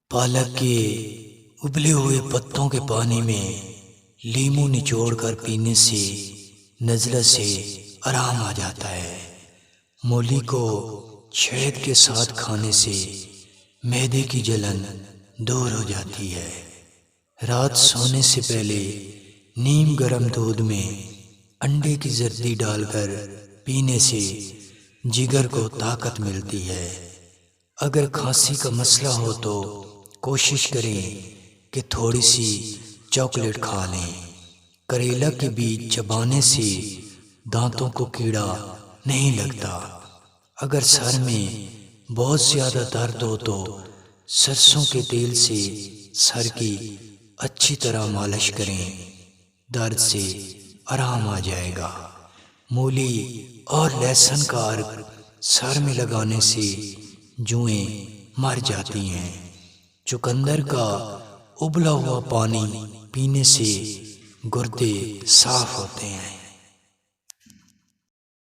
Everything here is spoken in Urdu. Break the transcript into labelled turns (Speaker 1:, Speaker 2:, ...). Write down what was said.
Speaker 1: پالک کے ابلے ہوئے پتوں کے پانی میں لیموں نچوڑ کر پینے سے نزلہ سے آرام آ جاتا ہے۔ مولی کو شہد کے ساتھ کھانے سے معدے کی جلن دور ہو جاتی ہے۔ رات سونے سے پہلے نیم گرم دودھ میں انڈے کی زردی ڈال کر پینے سے جگر کو طاقت ملتی ہے۔ اگر کھانسی کا مسئلہ ہو تو کوشش کریں کہ تھوڑی سی چاکلیٹ کھا لیں۔ کریلا کے بیج چبانے سے دانتوں کو کیڑا نہیں لگتا۔ اگر سر میں بہت زیادہ درد ہو تو سرسوں کے تیل سے سر کی اچھی طرح مالش کریں، درد سے آرام آ جائے گا۔ مولی اور لہسن کا عرق سر میں لگانے سے جوئیں مر جاتی ہیں۔ چقندر کا ابلا ہوا پانی پینے سے گردے صاف ہوتے ہیں۔